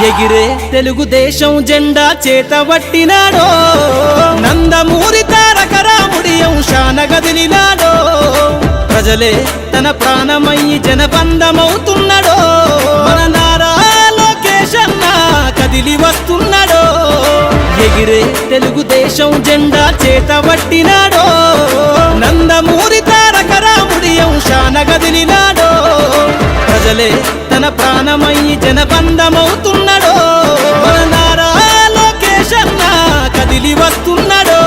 ఎగిరే తెలుగుదేశం జెండా చేతబట్టినాడో నందమూరి తారక రాముడి అంశాన గదిలినాడో ప్రజలే తన ప్రాణమయ్యి జనబంధమవుతున్నాడో మన నారా లోకేష్ అన్న కదిలి వస్తున్నాడో ఎగిరే తెలుగుదేశం జెండా చేతబట్టినాడో నందమూరి తారక రాముడి అంశాన గదిలినాడో ప్రజలే తన ప్రాణమయ్యి జనబంధమవుతున్నాడో మన నారా లోకేష్ అన్న కదిలి వస్తున్నాడో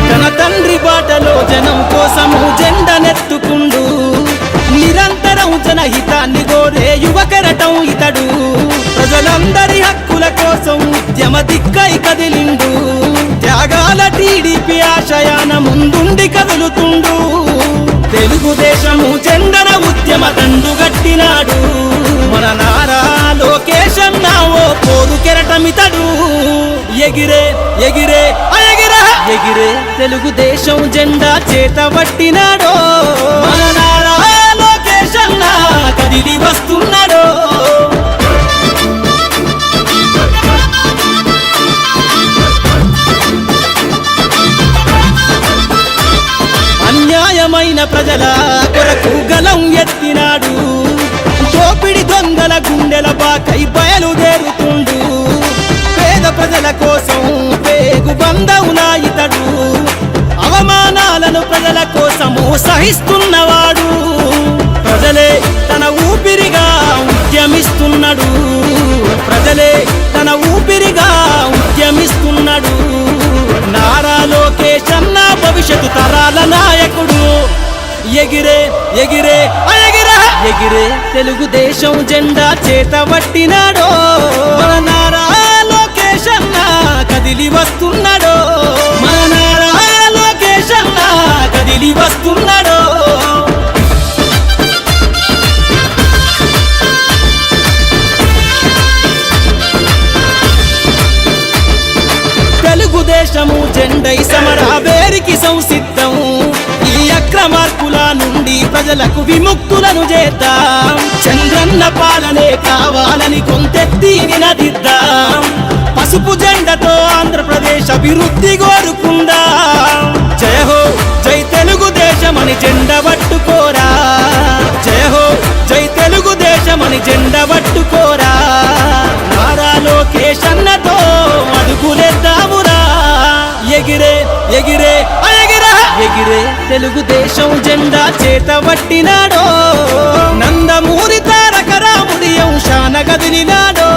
తన తండ్రి బాటలో జనం కోసము జెండనెత్తుకుండు నిరంతరం జనహితాన్ని కోరే యువకరటం ఇతడు ప్రజలందరి హక్కుల కోసం ఉద్యమ దిక్కై కదిలిండు త్యాగాల టీడీపీ ఆశయాన ముందుండి కదులుతుండు తెలుగుదేశము జెండన ఉద్యమ దండుగట్టినాడు మన నారా లోకేష్ అన్న ఓ పోరు కెరటమితడు ఎగిరే ఎగిరే ఎగిరే ఎగిరే తెలుగుదేశం జెండా చేతబట్టినాడో మన నారా లోకేష్ అన్న కదిలి వస్తున్నాడో అన్యాయమైన ప్రజల కొరకు గలం ఎత్తినాడు దోపిడి దొంగల గుండెల బాకై బయలుదేరుతుండు పేద ప్రజల కోసం పేగు బంధవులా ఇతడు అవమానాలను ప్రజల కోసము సహిస్తున్నవాడు ప్రజలే తన ఊపిరిగా ఉద్యమిస్తున్నాడు ప్రజలే తన ఊపిరిగా ఉద్యమిస్తున్నాడు నారా లోకేష్ అన్న భవిష్యత్తు తరాల నాయకుడు ఎగిరే ఎగిరే ఎగిరే ఎగిరే తెలుగుదేశం జెండా చేతబట్టినాడో మన నారా లోకేష్ అన్న కదిలి వస్తున్నాడో మన నారా లోకేష్ అన్న కదిలి వస్తున్నాడో తెలుగుదేశము జెండై సమరావేరికి సంసిద్ధం ఈ అక్రమార్కుల నుండి ప్రజలకు విముక్తులను చేద్దాం చంద్రన్న పాలనే కావాలని కొంతెత్తి నినదిద్దాం పసుపు జెండతో ఆంధ్రప్రదేశ్ అభివృద్ధి కోరుకుందాం జయ హో జై తెలుగుదేశమని జెండ పట్టుకోరా జయ హో జై తెలుగుదేశమని జెండ పట్టుకోరా నారా లోకేష్ అన్నతో అడుగులేద్దామురా ఎగిరే ఎగిరే ఎగిరే ఎగిరే తెలుగుదేశం జెండా చేతబట్టినాడో నందమూరి తారక రాముడి అంశాన గదిలినాడో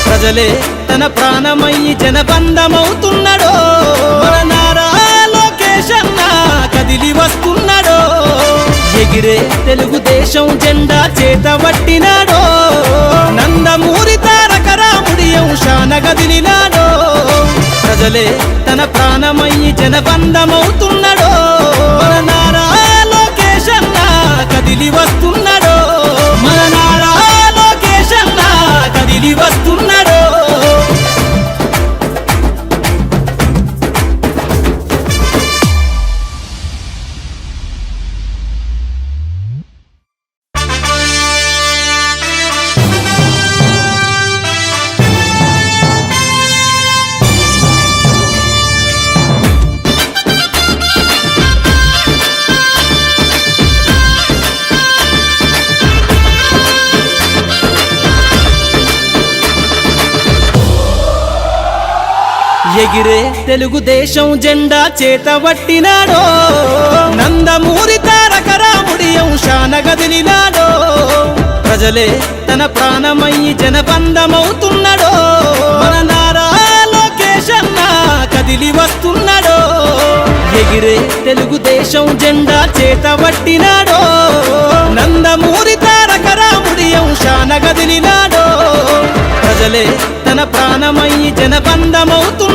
ప్రజలే తన ప్రాణమయ్యి జనబంధమవుతున్నాడో మన నారా లోకేష్ అన్న కదిలి వస్తున్నాడో ఎగిరే తెలుగుదేశం జెండా చేతబట్టినాడో నందమూరి తారక రాముడి అంశాన గదిలినాడో ప్రజలే తన ప్రాణమయ్యి జనబంధమవుతున్నాడో మన నారా లోకేష్ అన్న కదిలి వస్తున్నాడో మన నారా లోకేష్ అన్న కదిలి వస్తున్నాడో ఎగిరే తెలుగుదేశం జెండా చేతబట్టినాడో నందమూరి తారక రాముడి అంశాన గదిలినాడో ప్రజలే తన ప్రాణమయ్యి జనబంధమవుతున్నాడో మన నారా లోకేష్ అన్న కదిలి వస్తున్నాడో ఎగిరే తెలుగుదేశం జెండా చేతబట్టినాడో నందమూరి తారక రాముడి అంశాన గదిలినాడో ప్రజలే తన ప్రాణమయ్యి జనబంధమవుతున్నాడో